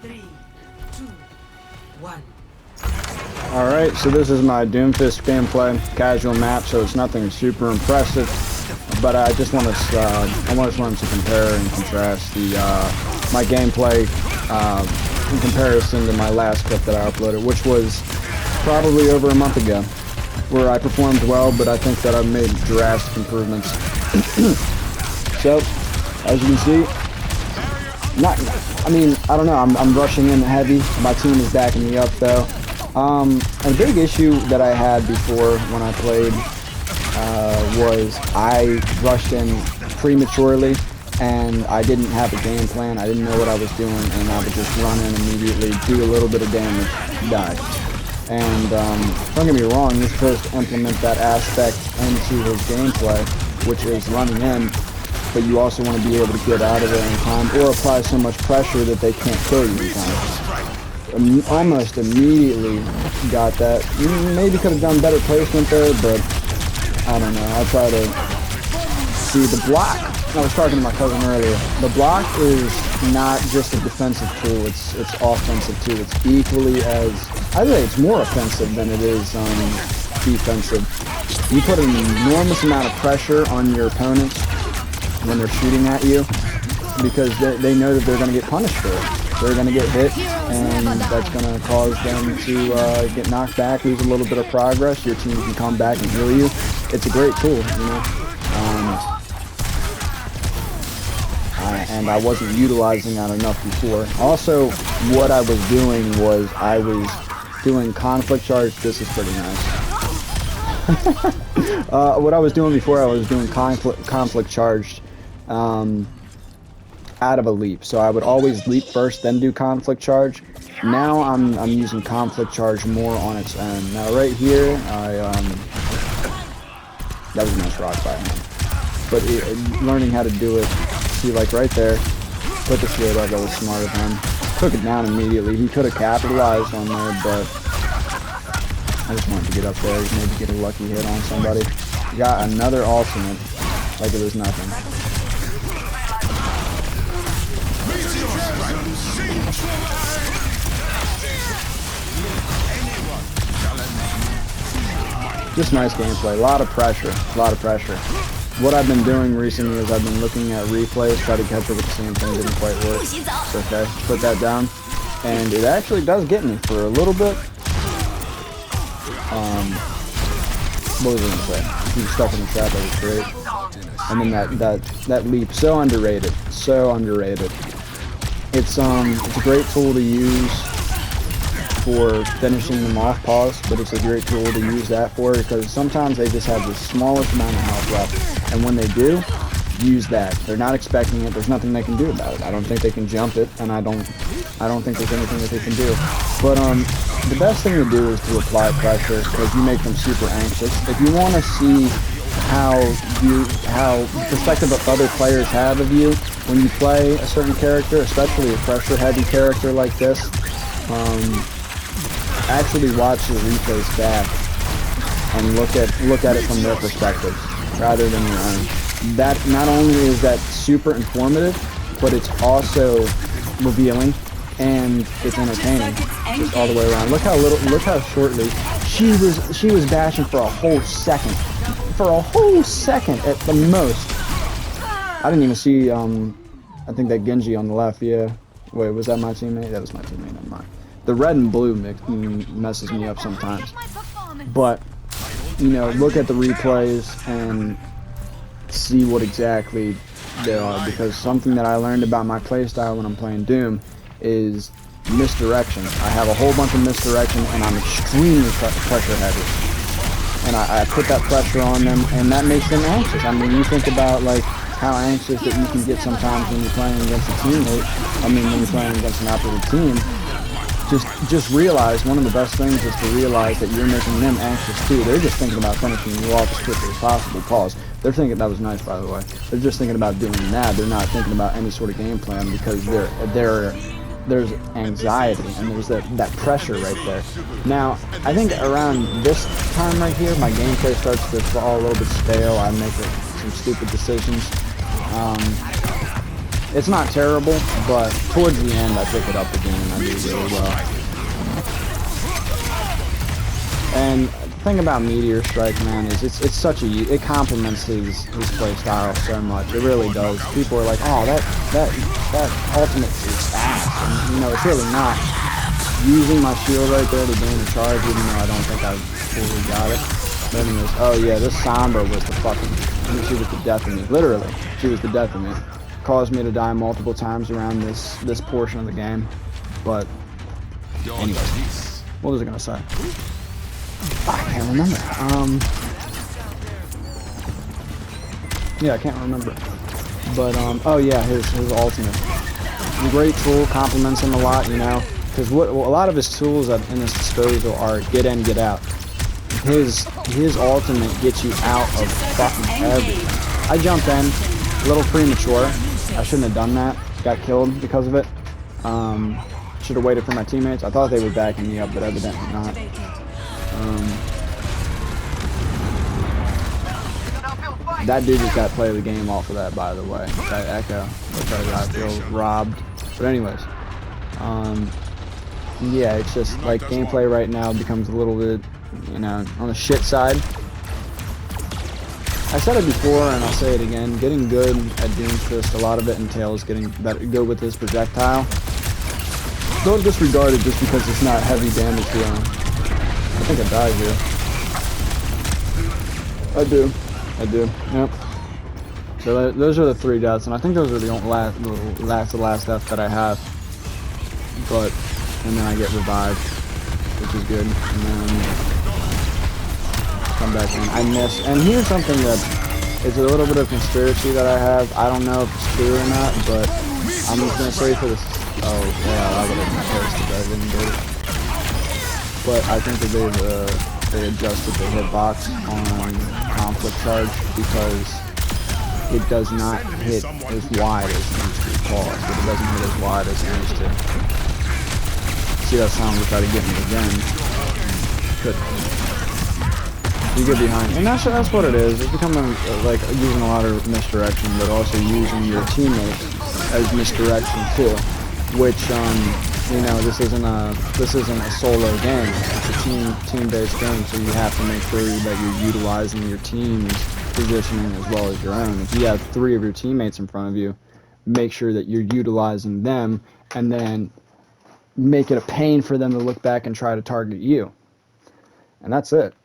3, 2, 1. Alright, so this is my Doomfist gameplay, casual map, so it's nothing super impressive, but I just want to, wanted to compare and contrast the, my gameplay, in comparison to my last clip that I uploaded, which was probably over a month ago, where I performed well, but I think that I've made drastic improvements. So, as you can see, I don't know, I'm rushing in heavy. My team is backing me up though. A big issue that I had before when I played was I rushed in prematurely and I didn't have a game plan. I didn't know what I was doing, and I would just run in immediately, do a little bit of damage, die. And don't get me wrong, you're supposed to implement that aspect into his gameplay, which is running in, but you also want to be able to get out of there in time or apply so much pressure that they can't kill you in time. Almost immediately got that. Maybe could have done better placement there, but I don't know. I try to see the block. I was talking to my cousin earlier. The block is not just a defensive tool, it's offensive too. It's equally as, I'd say it's more offensive than it is defensive. You put an enormous amount of pressure on your opponents when they're shooting at you because they know that they're going to get punished for it. They're going to get hit, and that's going to cause them to get knocked back, lose a little bit of progress. Your team can come back and heal you. It's a great tool, you know. And I wasn't utilizing that enough before. Also, what I was doing was I was doing conflict charge. This is pretty nice. What I was doing before, I was doing conflict charge out of a leap. So I would always leap first, then do conflict charge. Now I'm using conflict charge more on its own. Now right here, that was a nice rock by him. But learning how to do it, see, like right there, put the shield up, that was smart of him. Took it down immediately. He could have capitalized on there, but I just wanted to get up there, maybe get a lucky hit on somebody. Got another ultimate, like it was nothing. Just nice gameplay, a lot of pressure, What I've been doing recently is I've been looking at replays, try to catch up with the same thing, didn't quite work. It's okay, put that down. And it actually does get me for a little bit. What was I gonna say? He was stuck in the trap, that was great. And then that leap, so underrated, so underrated. It's a great tool to use for finishing them off, pause, but it's a great tool to use that for because sometimes they just have the smallest amount of health left, and when they do, use that. They're not expecting it. There's nothing they can do about it. I don't think they can jump it, and I don't think there's anything that they can do. But the best thing to do is to apply pressure because you make them super anxious. If you want to see how the perspective of other players have of you when you play a certain character, especially a pressure-heavy character like this, actually watch the replays back and look at it from their perspective rather than your own. That not only is that super informative, but it's also revealing and it's entertaining just all the way around. Look how shortly she was bashing for a whole second. For a whole second at the most. I didn't even see I think that Genji on the left, yeah. Wait, was that my teammate? That was my teammate, never mind. The red and blue messes me up sometimes. But, you know, look at the replays and see what exactly they are. Because something that I learned about my playstyle when I'm playing Doom is misdirection. I have a whole bunch of misdirection and I'm extremely pressure heavy. And I put that pressure on them and that makes them anxious. I mean, you think about like how anxious that you can get sometimes when you're playing against a teammate. When you're playing against an opposite team. Just realize, one of the best things is to realize that you're making them anxious too. They're just thinking about finishing you off as quickly as possible. Pause. They're thinking, that was nice by the way. They're just thinking about doing that. They're not thinking about any sort of game plan because there's anxiety and there's that pressure right there. Now, I think around this time right here, my gameplay starts to fall a little bit stale. I make some stupid decisions. It's not terrible, but towards the end I pick it up again and I do really well. And the thing about Meteor Strike, man, is it's such a, it complements his play style so much. It really does. People are like, oh, that ultimate is ass, and you know, it's really not. Using my shield right there to gain a charge, even though I don't think I fully got it. But anyways, oh yeah, this Sombra was the fucking, I mean, she was the death of me. Literally, she was the death of me. Caused me to die multiple times around this portion of the game. But anyways, what was I gonna say? I can't remember. Yeah, I can't remember. But oh yeah, his ultimate. Great tool, complements him a lot, you know. Because what a lot of his tools in his disposal are get in, get out. His ultimate gets you out of fucking everything. I jumped in, a little premature. I shouldn't have done that. Got killed because of it. Should have waited for my teammates. I thought they were backing me up, but evidently not. That dude just got play of the game off of that, by the way. That Echo, which I feel robbed. But anyways, yeah, it's just like gameplay right now becomes a little bit, you know, on the shit side. I said it before and I'll say it again. Getting good at Doomfist, a lot of it entails getting good with his projectile. Don't disregard it just because it's not heavy damage dealing. I think I died here. I do. Yep. So those are the 3 deaths, and I think those are the only last death that I have. But and then I get revived, which is good. And then come back in. I miss. And here's something that is a little bit of conspiracy that I have. I don't know if it's true or not, but I'm just gonna say for this. Oh yeah, I would have been pissed if I didn't do it. But I think that they adjusted the hitbox on conflict charge because it does not hit as wide as it used to. Pause, but it doesn't hit as wide as it used to. See that sound will try to get me again. Couldn't. You get behind, and that's what it is. It's becoming like using a lot of misdirection, but also using your teammates as misdirection too. Which you know, this isn't a solo game. It's a team-based game, so you have to make sure that you're utilizing your team's positioning as well as your own. If you have 3 of your teammates in front of you, make sure that you're utilizing them, and then make it a pain for them to look back and try to target you. And that's it.